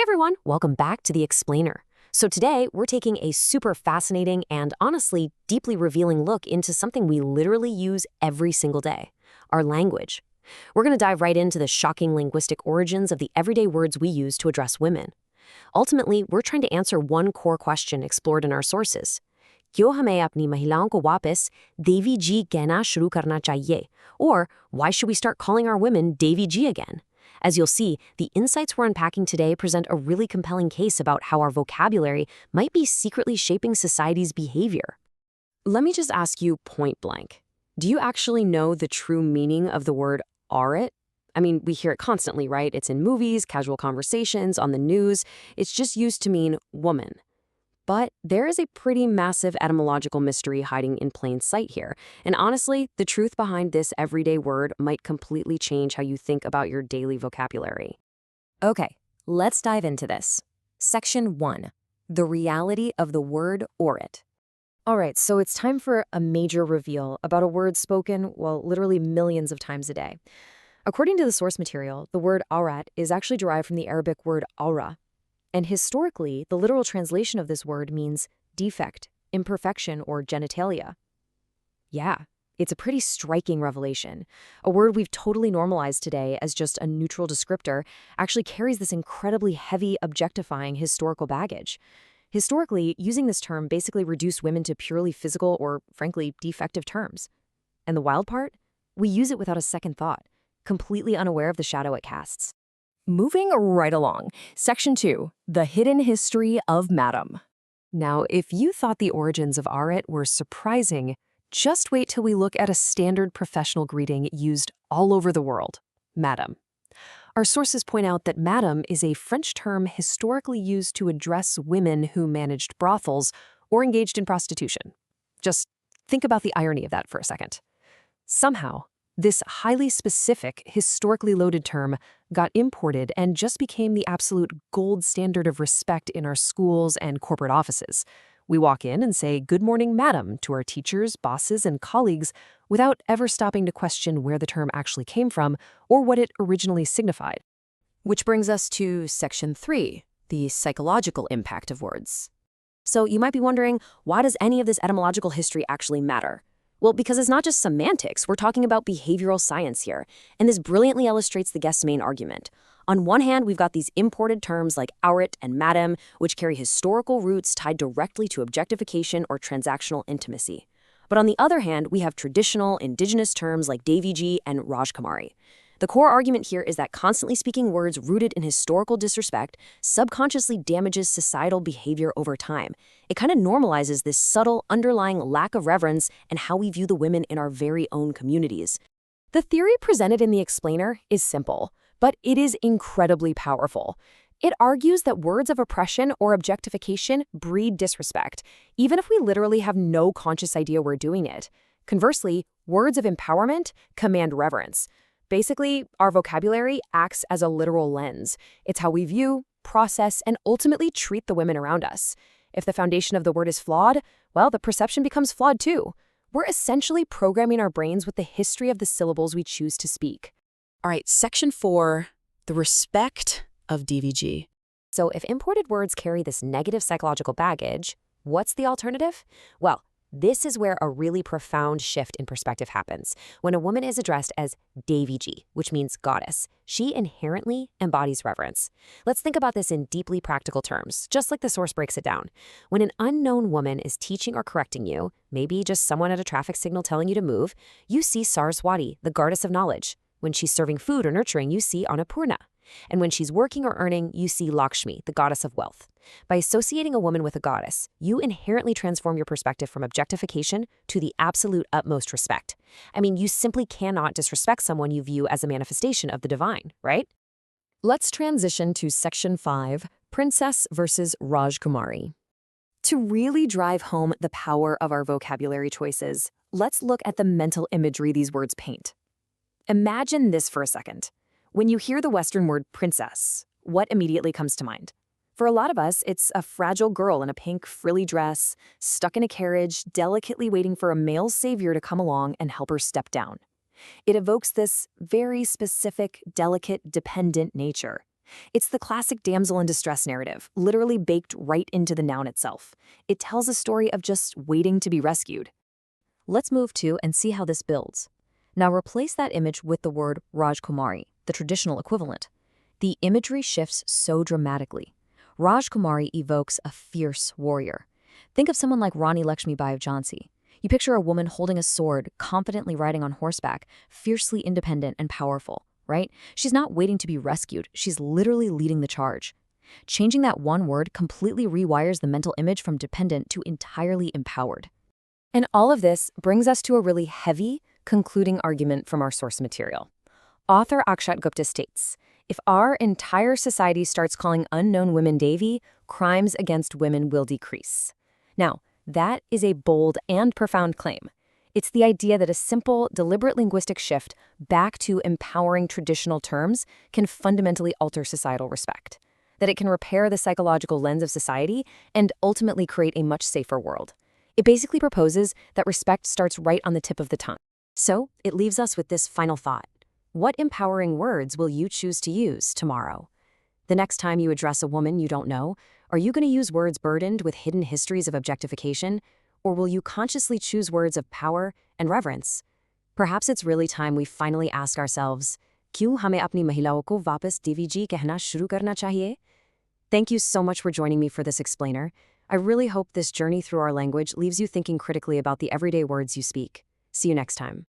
everyone, welcome back to The Explainer. So today, we're taking a super fascinating and honestly deeply revealing look into something we literally use every single day, our language. We're going to dive right into the shocking linguistic origins of the everyday words we use to address women. Ultimately, we're trying to answer one core question explored in our sources. क्यों हमें अपनी महिलाओं को वापस देवी जी कहना शुरू करना चाहिए? Or, why should we start calling our women Devi Ji again? As you'll see, the insights we're unpacking today present a really compelling case about how our vocabulary might be secretly shaping society's behavior. Let me just ask you point blank. Do you actually know the true meaning of the word aurat? I mean, we hear it constantly, right? It's in movies, casual conversations, on the news. It's just used to mean woman. But there is a pretty massive etymological mystery hiding in plain sight here. And honestly, the truth behind this everyday word might completely change how you think about your daily vocabulary. Okay, let's dive into this. Section 1. The reality of the word aurat. All right, so it's time for a major reveal about a word spoken, well, literally millions of times a day. According to the source material, the word aurat is actually derived from the Arabic word aura. And historically, the literal translation of this word means defect, imperfection, or genitalia. Yeah, it's a pretty striking revelation. A word we've totally normalized today as just a neutral descriptor actually carries this incredibly heavy, objectifying historical baggage. Historically, using this term basically reduced women to purely physical or, frankly, defective terms. And the wild part? We use it without a second thought, completely unaware of the shadow it casts. Moving right along, Section 2, the hidden history of Madam. Now, if you thought the origins of aurat were surprising, just wait till we look at a standard professional greeting used all over the world, Madam. Our sources point out that Madam is a French term historically used to address women who managed brothels or engaged in prostitution. Just think about the irony of that for a second. Somehow, this highly specific, historically loaded term got imported and just became the absolute gold standard of respect in our schools and corporate offices. We walk in and say, "Good morning, madam," to our teachers, bosses, and colleagues without ever stopping to question where the term actually came from or what it originally signified. Which brings us to Section 3, the psychological impact of words. So you might be wondering, why does any of this etymological history actually matter? Well, because it's not just semantics, we're talking about behavioral science here, and this brilliantly illustrates the guest's main argument. On one hand, we've got these imported terms like aurat and madam, which carry historical roots tied directly to objectification or transactional intimacy. But on the other hand, we have traditional, indigenous terms like Devi Ji and Rajkumari. The core argument here is that constantly speaking words rooted in historical disrespect subconsciously damages societal behavior over time. It kind of normalizes this subtle underlying lack of reverence and how we view the women in our very own communities. The theory presented in The Explainer is simple, but it is incredibly powerful. It argues that words of oppression or objectification breed disrespect, even if we literally have no conscious idea we're doing it. Conversely, words of empowerment command reverence. Basically, our vocabulary acts as a literal lens. It's how we view, process, and ultimately treat the women around us. If the foundation of the word is flawed, well, the perception becomes flawed too. We're essentially programming our brains with the history of the syllables we choose to speak. All right, Section 4, the respect of Devi Ji. So if imported words carry this negative psychological baggage, what's the alternative? Well, this is where a really profound shift in perspective happens. When a woman is addressed as Devi Ji, which means goddess, she inherently embodies reverence. Let's think about this in deeply practical terms, just like the source breaks it down. When an unknown woman is teaching or correcting you, maybe just someone at a traffic signal telling you to move, you see Saraswati, the goddess of knowledge. When she's serving food or nurturing, you see Annapurna. And when she's working or earning, you see Lakshmi, the goddess of wealth. By associating a woman with a goddess, you inherently transform your perspective from objectification to the absolute utmost respect. I mean, you simply cannot disrespect someone you view as a manifestation of the divine, right? Let's transition to Section 5, Princess versus Rajkumari. To really drive home the power of our vocabulary choices, let's look at the mental imagery these words paint. Imagine this for a second. When you hear the Western word princess, what immediately comes to mind? For a lot of us, it's a fragile girl in a pink frilly dress, stuck in a carriage, delicately waiting for a male savior to come along and help her step down. It evokes this very specific, delicate, dependent nature. It's the classic damsel in distress narrative, literally baked right into the noun itself. It tells a story of just waiting to be rescued. Let's move to and see how this builds. Now replace that image with the word Rajkumari, the traditional equivalent. The imagery shifts so dramatically. Rajkumari evokes a fierce warrior. Think of someone like Rani Lakshmibai of Jhansi. You picture a woman holding a sword, confidently riding on horseback, fiercely independent and powerful, right? She's not waiting to be rescued, she's literally leading the charge. Changing that one word completely rewires the mental image from dependent to entirely empowered. And all of this brings us to a really heavy, concluding argument from our source material. Author Akshat Gupta states, if our entire society starts calling unknown women Devi, crimes against women will decrease. Now, that is a bold and profound claim. It's the idea that a simple, deliberate linguistic shift back to empowering traditional terms can fundamentally alter societal respect, that it can repair the psychological lens of society and ultimately create a much safer world. It basically proposes that respect starts right on the tip of the tongue. So, it leaves us with this final thought. What empowering words will you choose to use tomorrow? The next time you address a woman you don't know, are you going to use words burdened with hidden histories of objectification, or will you consciously choose words of power and reverence? Perhaps it's really time we finally ask ourselves, "Kyun hame apni mahilaon ko wapas Devi Ji कहना शुरू करना चाहिए?" Thank you so much for joining me for this explainer. I really hope this journey through our language leaves you thinking critically about the everyday words you speak. See you next time.